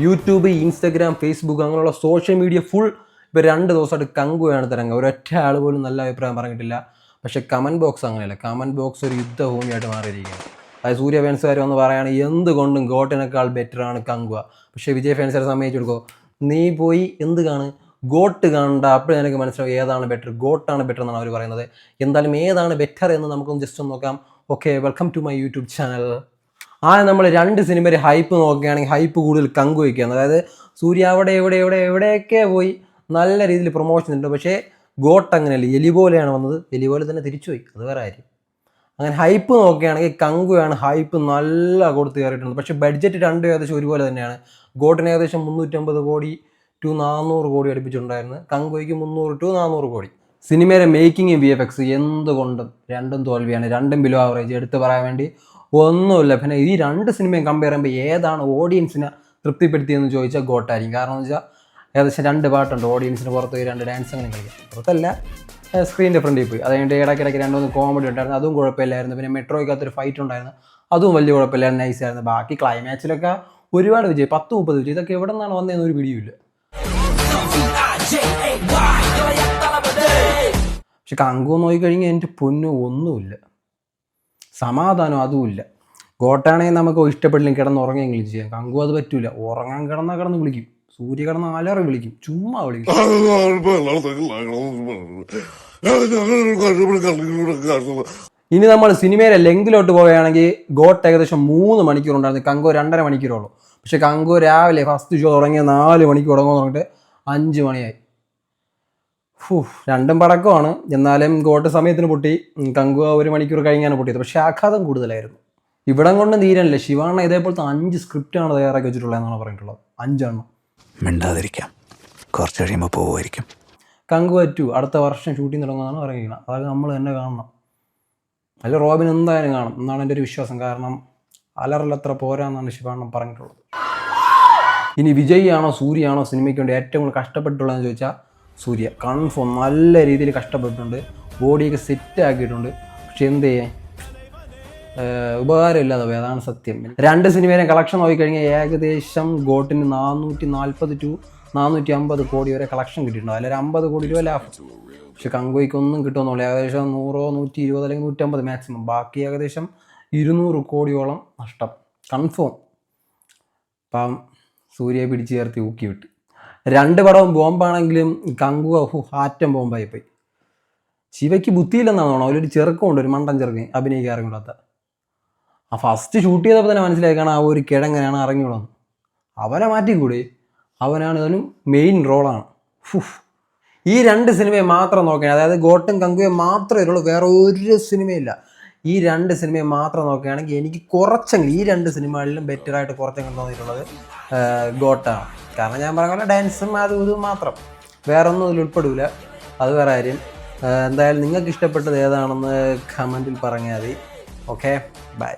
YouTube, Instagram, Facebook അങ്ങനെയുള്ള social media full ഇപ്പോൾ 2 ദിവസമായിട്ട് കങ്കുവാണ് തരംഗ. ഒരൊറ്റ ആൾ പോലും നല്ല അഭിപ്രായം പറഞ്ഞിട്ടില്ല. പക്ഷേ കമൻറ്റ് ബോക്സ് അങ്ങനെയല്ല. കമൻറ്റ് ബോക്സ് ഒരു യുദ്ധഭൂമിയായിട്ട് മാറിയിരിക്കുകയാണ്. അതായത് സൂര്യ ഫാൻസുകാർ വന്ന് പറയുകയാണ് എന്തുകൊണ്ടും ഗോട്ടിനേക്കാൾ ബെറ്ററാണ് കങ്കുവ. പക്ഷേ വിജയ് ഫാൻസുകാരെ സമ്മതിച്ചു കൊടുക്കുമോ? നീ പോയി എന്ത് കാണും, ഗോട്ട് കാണണ്ട. അപ്പോൾ എനിക്ക് മനസ്സിലാവും ഏതാണ് ബെറ്റർ. ഗോട്ടാണ് ബെറ്റർ എന്നാണ് അവർ പറയുന്നത്. എന്തായാലും ഏതാണ് ബെറ്റർ എന്ന് നമുക്കൊന്ന് ജസ്റ്റ് ഒന്ന് നോക്കാം. Okay, welcome to my YouTube channel. നമ്മൾ 2 സിനിമയുടെ ഹൈപ്പ് നോക്കുകയാണെങ്കിൽ ഹൈപ്പ് കൂടുതൽ കങ്കുവയ്ക്കുകയാണ്. അതായത് സൂര്യ എവിടെയൊക്കെ പോയി നല്ല രീതിയിൽ പ്രൊമോഷൻ ഉണ്ട്. പക്ഷേ ഗോട്ട് അങ്ങനെയല്ല, എലി പോലെയാണ് വന്നത്, എലി പോലെ തന്നെ തിരിച്ചുപോയി. അത് വേറെ കാര്യം. അങ്ങനെ ഹൈപ്പ് നോക്കുകയാണെങ്കിൽ കങ്കുവാണ് ഹൈപ്പ് നല്ല കൊടുത്ത് കയറിയിട്ടുണ്ട്. പക്ഷേ ബഡ്ജറ്റ് രണ്ടും ഏകദേശം ഒരുപോലെ തന്നെയാണ്. ഗോട്ടിന് ഏകദേശം 350 കോടി ടു 400 കോടി അടുപ്പിച്ചിട്ടുണ്ടായിരുന്നു. കങ്കുവയ്ക്ക് 300 ടു 400 കോടി. സിനിമയുടെ മേക്കിംഗ് VFX എന്തുകൊണ്ടും രണ്ടും തോൽവിയാണ്. രണ്ടും ബിലോ ആവറേജ്. എടുത്ത് പറയാൻ വേണ്ടി ഒന്നുമില്ല. പിന്നെ ഈ 2 സിനിമയും കമ്പയർ ചെയ്യുമ്പോൾ ഏതാണ് ഓഡിയൻസിനെ തൃപ്തിപ്പെടുത്തിയെന്ന് ചോദിച്ചാൽ ഗോട്ടായിരിക്കും. കാരണം എന്ന് വെച്ചാൽ ഏകദേശം 2 പാട്ടുണ്ട്. ഓഡിയൻസിന് പുറത്ത് 2 ഡാൻസ് അങ്ങനെ കളിക്കാം. പുറത്തല്ല, സ്ക്രീനിൻ്റെ ഫ്രണ്ടിൽ പോയി. അതുകഴിഞ്ഞിട്ട് ഇടയ്ക്കിടയ്ക്ക് 2-3 കോമഡി ഉണ്ടായിരുന്നു, അതും കുഴപ്പമില്ലായിരുന്നു. പിന്നെ മെട്രോയ്ക്കകത്തൊരു ഫൈറ്റ് ഉണ്ടായിരുന്നു, അതും വലിയ കുഴപ്പമില്ലായിരുന്നു, നൈസായിരുന്നു. ബാക്കി ക്ലൈമാക്സിലൊക്കെ ഒരുപാട് വിജയം, 10-30 വിജയം. ഇതൊക്കെ എവിടെ നിന്നാണ് വന്നതെന്ന് ഒരു പിടിയുമില്ല. പക്ഷെ കങ്കു നോക്കിക്കഴിഞ്ഞാൽ എൻ്റെ പൊന്നു ഒന്നുമില്ല, സമാധാനം അതുമില്ല. ഗോട്ടാണെങ്കിൽ നമുക്ക് ഇഷ്ടപ്പെട്ടില്ലെങ്കിൽ കിടന്ന് ഉറങ്ങിയെങ്കിലും ചെയ്യാം. കങ്കു അത് പറ്റൂല. ഉറങ്ങാൻ കിടന്ന് വിളിക്കും. സൂര്യ കിടന്ന് അലറി വിളിക്കും, ചുമ്മാ വിളിക്കും. ഇനി നമ്മൾ സിനിമയിലെ ലെങ്കിലോട്ട് പോവുകയാണെങ്കിൽ ഗോട്ട് ഏകദേശം 3 മണിക്കൂർ ഉണ്ടായിരുന്നു, കങ്കു 2.5 മണിക്കൂറുള്ളൂ. പക്ഷെ കങ്കു രാവിലെ ഫസ്റ്റ് ഷോ തുടങ്ങിയ 4 മണിക്കൂർ തുടങ്ങുമെന്ന് പറഞ്ഞിട്ട് 5 മണിയായി. രണ്ടും പടക്കമാണ്. എന്നാലും ഗോട്ട് സമയത്തിന് പൊട്ടി, കങ്കു 1 മണിക്കൂർ കഴിഞ്ഞാണ് പൊട്ടിയത്. പക്ഷേ ആഘാതം കൂടുതലായിരുന്നു. ഇവിടം കൊണ്ട് തീരണില്ല. ശിവാണ ഇതേപോലത്തെ 5 സ്ക്രിപ്റ്റാണ് തയ്യാറാക്കി വെച്ചിട്ടുള്ളത് എന്നാണ് പറഞ്ഞിട്ടുള്ളത്. 5 എണ്ണം. മിണ്ടാതിരിക്കാം, കുറച്ച് കഴിയുമ്പോൾ പോവുമായിരിക്കും. കങ്കു 2 അടുത്ത വർഷം ഷൂട്ടിംഗ് തുടങ്ങുന്നതാണ് പറയുന്നത്. അതൊക്കെ നമ്മൾ തന്നെ കാണണം. അതിൽ റോബിൻ എന്തായാലും കാണും എന്നാണ് എൻ്റെ ഒരു വിശ്വാസം. കാരണം അലറിലത്ര പോരാന്നാണ് ശിവാണ പറഞ്ഞിട്ടുള്ളത്. ഇനി വിജയ് ആണോ സൂര്യ ആണോ സിനിമയ്ക്ക് വേണ്ടി ഏറ്റവും കൂടുതൽ കഷ്ടപ്പെട്ടിട്ടുള്ളതെന്ന് ചോദിച്ചാൽ സൂര്യ. കൺഫേം നല്ല രീതിയിൽ കഷ്ടപ്പെട്ടിട്ടുണ്ട്, ബോഡിയൊക്കെ സെറ്റ് ആക്കിയിട്ടുണ്ട്. പക്ഷെ എന്ത് ചെയ്യാൻ, ഉപകാരമില്ലാതെ പോയി, അതാണ് സത്യം. 2 സിനിമയിലെ കളക്ഷൻ നോക്കിക്കഴിഞ്ഞാൽ ഏകദേശം ഗോട്ടിന് 440 ടു 450 കോടി വരെ കളക്ഷൻ കിട്ടിയിട്ടുണ്ട്. അതിലൊരു 50 കോടി രൂപ ലാഭം. പക്ഷെ കങ്കുവയ്ക്ക് ഒന്നും കിട്ടുമെന്നുള്ള ഏകദേശം 100, 120 അല്ലെങ്കിൽ 150 മാക്സിമം. ബാക്കി ഏകദേശം 200 കോടിയോളം നഷ്ടം കൺഫേം. അപ്പം സൂര്യയെ പിടിച്ച് ചേർത്ത് ഊക്കി വിട്ട്. 2 പടവും ബോംബാണെങ്കിലും കങ്കുവ ആറ്റം ബോംബായി പോയി. ശിവയ്ക്ക് ബുദ്ധിയില്ലെന്നാണ് തോന്നുന്നത്. അതിലൊരു ചെറുക്കമുണ്ട്, ഒരു മണ്ടൻ ചെറുക്കൻ അഭിനയിക്കാൻ കൂടാത്ത. ആ ഫസ്റ്റ് ഷൂട്ട് ചെയ്തപ്പോൾ തന്നെ മനസ്സിലായി കാണാൻ ആ ഒരു കിഴങ്ങനെയാണ് ഇറങ്ങിയുള്ളത്. അവനെ മാറ്റിക്കൂടി, അവനാണ് ഇതിലും മെയിൻ റോളാണ്. ഈ 2 സിനിമയെ മാത്രം നോക്കുകയാണ്, അതായത് ഗോട്ടും കങ്കുവയും മാത്രമേ ഉള്ളൂ, വേറെ ഒരു സിനിമയില്ല. ഈ 2 സിനിമയെ മാത്രം നോക്കുകയാണെങ്കിൽ എനിക്ക് കുറച്ചെങ്കിലും ഈ 2 സിനിമകളിലും ബെറ്ററായിട്ട് കുറച്ചെങ്കിലും തോന്നിയിട്ടുള്ളത് ഗോട്ടാണ്. കാരണം ഞാൻ പറഞ്ഞ പോലെ ഡാൻസും അതും ഇതും മാത്രം, വേറെ ഒന്നും ഇതിൽ ഉൾപ്പെടില്ല. അത് വേറെ കാര്യം. എന്തായാലും നിങ്ങൾക്ക് ഇഷ്ടപ്പെട്ടത് ഏതാണെന്ന് കമൻറ്റിൽ പറഞ്ഞാൽ മതി. Okay, by.